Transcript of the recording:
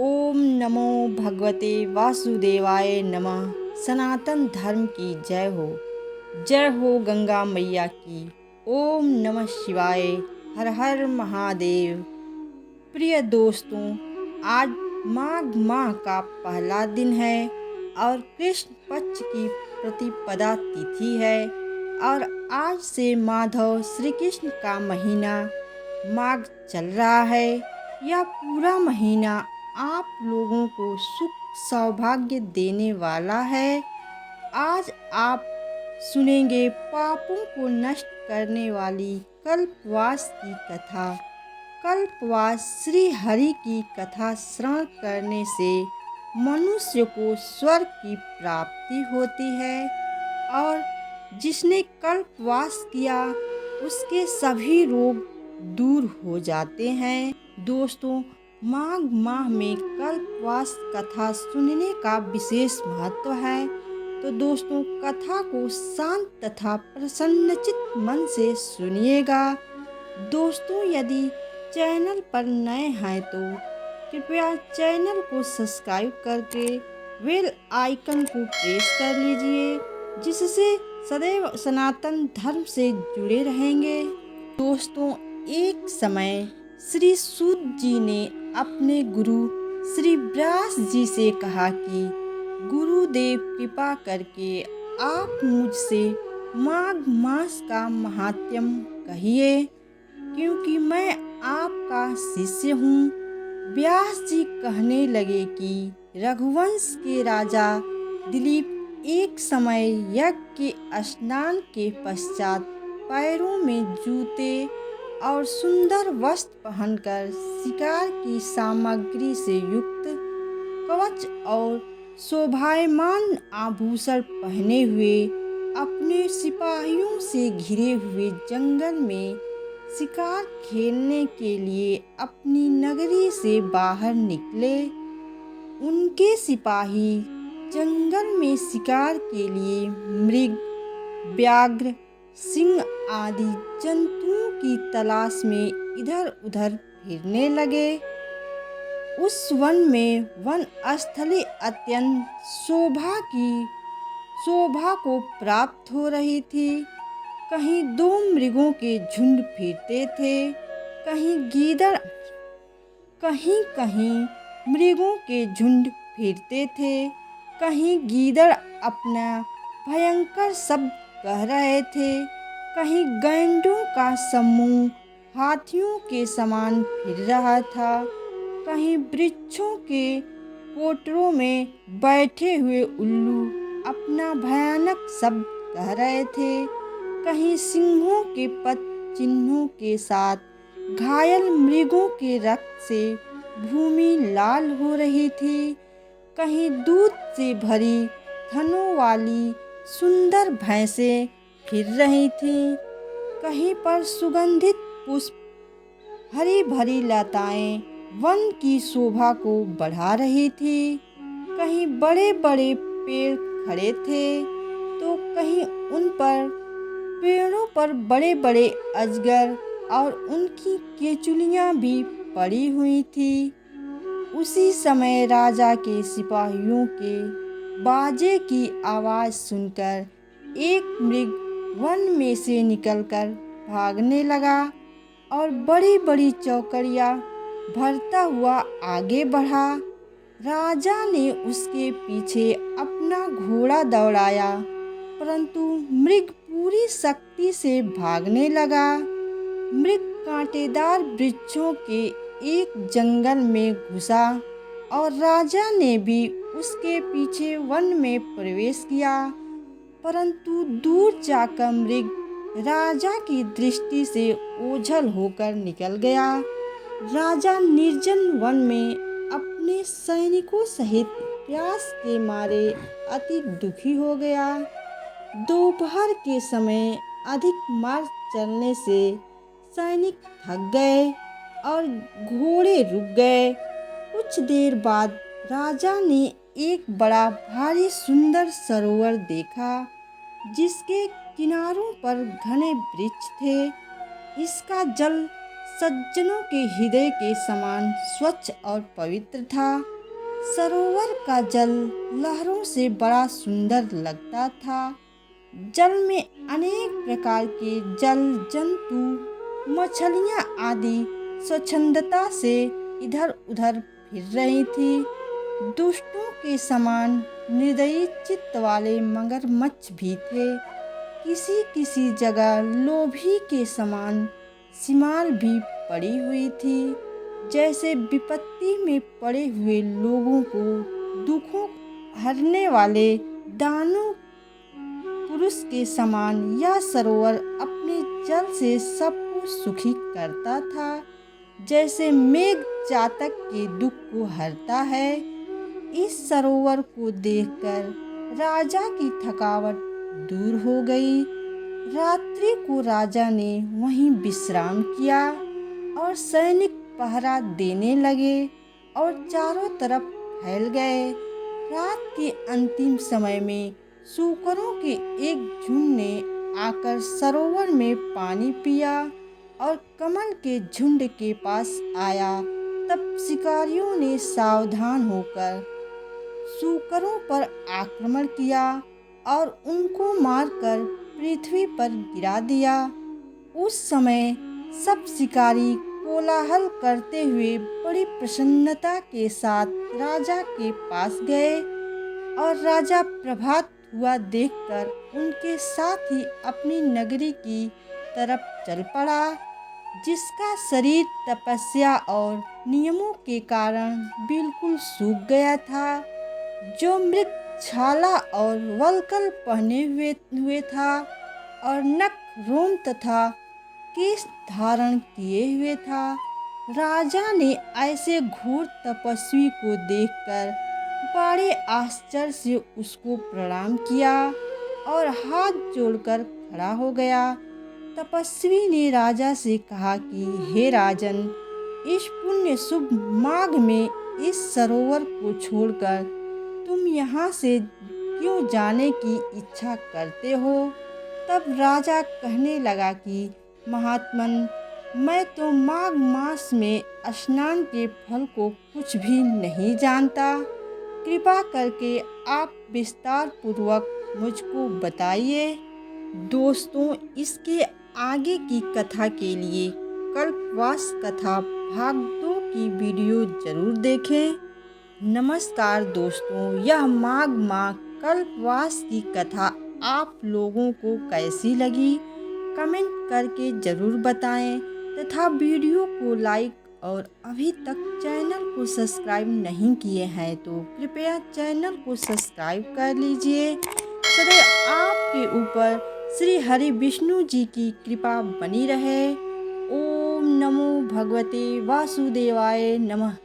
ओम नमो भगवते वासुदेवाय नमः। सनातन धर्म की जय हो गंगा मैया की। ओम नमः शिवाय। हर हर महादेव। प्रिय दोस्तों, आज माघ माह का पहला दिन है और कृष्ण पक्ष की प्रतिपदा तिथि है और आज से माधव श्री कृष्ण का महीना माघ चल रहा है। यह पूरा महीना आप लोगों को सुख सौभाग्य देने वाला है। आज आप सुनेंगे पापों को नष्ट करने वाली कल्पवास की कथा। कल्पवास श्री हरि की कथा श्रवण करने से मनुष्य को स्वर्ग की प्राप्ति होती है और जिसने कल्पवास किया उसके सभी रोग दूर हो जाते हैं। दोस्तों, माघ माह में कल्पवास कथा सुनने का विशेष महत्व है। तो दोस्तों, कथा को शांत तथा प्रसन्नचित्त मन से सुनिएगा। दोस्तों, यदि चैनल पर नए हैं तो कृपया चैनल को सब्सक्राइब करके बेल आइकन को प्रेस कर लीजिए, जिससे सदैव सनातन धर्म से जुड़े रहेंगे। दोस्तों, एक समय श्री सूत जी ने अपने गुरु श्री व्यास जी से कहा कि गुरुदेव, कृपा करके आप मुझसे माघ मास का महात्म्य कहिए, क्योंकि मैं आपका शिष्य हूँ। व्यास जी कहने लगे कि रघुवंश के राजा दिलीप एक समय यज्ञ के स्नान के पश्चात पैरों में जूते और सुंदर वस्त्र पहनकर शिकार की सामग्री से युक्त कवच और शोभायमान आभूषण पहने हुए अपने सिपाहियों से घिरे हुए जंगल में शिकार खेलने के लिए अपनी नगरी से बाहर निकले। उनके सिपाही जंगल में शिकार के लिए मृग, व्याघ्र, सिंह आदि जंतुओं की तलाश में इधर उधर फिरने लगे। उस वन में वन स्थली अत्यंत शोभा को प्राप्त हो रही थी। कहीं दो मृगों के झुंड फिरते थे, कहीं गीदड़, कहीं कहीं मृगों के झुंड फिरते थे, कहीं गीदड़ अपना भयंकर शब्द कह रहे थे, कहीं गैंडों का समूह हाथियों के समान फिर रहा था, कहीं वृक्षों के कोटरों में बैठे हुए उल्लू अपना भयानक शब्द कह रहे थे, कहीं सिंहों के पद चिन्हों के साथ घायल मृगों के रक्त से भूमि लाल हो रही थी, कहीं दूध से भरी थनों वाली सुंदर भैंसें फिर रही थीं, कहीं पर सुगंधित पुष्प, हरी भरी लताएं वन की शोभा को बढ़ा रही थी, कहीं बड़े बड़े पेड़ खड़े थे तो कहीं उन पर पेड़ों पर बड़े बड़े अजगर और उनकी केचुलियां भी पड़ी हुई थी। उसी समय राजा के सिपाहियों के बाजे की आवाज सुनकर एक मृग वन में से निकलकर भागने लगा और बड़ी बड़ी चौकड़ियां भरता हुआ आगे बढ़ा। राजा ने उसके पीछे अपना घोड़ा दौड़ाया, परंतु मृग पूरी शक्ति से भागने लगा। मृग कांटेदार वृक्षों के एक जंगल में घुसा और राजा ने भी उसके पीछे वन में प्रवेश किया, परंतु दूर जाकर मृग राजा की दृष्टि से ओझल होकर निकल गया। राजा निर्जन वन में अपने सैनिकों सहित प्यास के मारे अति दुखी हो गया। दोपहर के समय अधिक मार्ग चलने से सैनिक थक गए और घोड़े रुक गए। कुछ देर बाद राजा ने एक बड़ा भारी सुंदर सरोवर देखा, जिसके किनारों पर घने वृक्ष थे। इसका जल सज्जनों के हृदय के समान स्वच्छ और पवित्र था। सरोवर का जल लहरों से बड़ा सुंदर लगता था। जल में अनेक प्रकार के जल जंतु, मछलियां आदि स्वच्छंदता से इधर उधर फिर रही थी। दुष्टों के समान निर्दयी चित्त वाले मगरमच्छ भी थे। किसी किसी जगह लोभी के समान सिमाल भी पड़ी हुई थी, जैसे विपत्ति में पड़े हुए लोगों को दुखों हरने वाले दानव पुरुष के समान यह सरोवर अपने जल से सबको सुखी करता था, जैसे मेघ चातक के दुख को हरता है। इस सरोवर को देखकर राजा की थकावट दूर हो गई। रात्रि को राजा ने वहीं विश्राम किया और सैनिक पहरा देने लगे और चारों तरफ फैल गए। रात के अंतिम समय में सूकरों के एक झुंड ने आकर सरोवर में पानी पिया और कमल के झुंड के पास आया। तब शिकारियों ने सावधान होकर सूकरों पर आक्रमण किया और उनको मारकर पृथ्वी पर गिरा दिया। उस समय सब शिकारी कोलाहल करते हुए बड़ी प्रसन्नता के साथ राजा के पास गए और राजा प्रभात हुआ देखकर उनके साथ ही अपनी नगरी की तरफ चल पड़ा, जिसका शरीर तपस्या और नियमों के कारण बिल्कुल सूख गया था, जो मृग छाला और वल्कल पहने हुए था और नख, रोम तथा केश धारण किए हुए था। राजा ने ऐसे घोर तपस्वी को देखकर बड़े आश्चर्य से उसको प्रणाम किया और हाथ जोड़कर खड़ा हो गया। तपस्वी ने राजा से कहा कि हे राजन, इस पुण्य शुभ माघ में इस सरोवर को छोड़कर तुम यहाँ से क्यों जाने की इच्छा करते हो? तब राजा कहने लगा कि महात्मन, मैं तो माघ मास में स्नान के फल को कुछ भी नहीं जानता। कृपा करके आप विस्तार पूर्वक मुझको बताइए। दोस्तों, इसके आगे की कथा के लिए कल्पवास कथा भाग 2 की वीडियो जरूर देखें। नमस्कार दोस्तों, यह माघ माह कल्पवास की कथा आप लोगों को कैसी लगी कमेंट करके ज़रूर बताएं तथा वीडियो को लाइक और अभी तक चैनल को सब्सक्राइब नहीं किए हैं तो कृपया चैनल को सब्सक्राइब कर लीजिए। सदैव आपके ऊपर श्री हरि विष्णु जी की कृपा बनी रहे। ओम नमो भगवते वासुदेवाय नमः।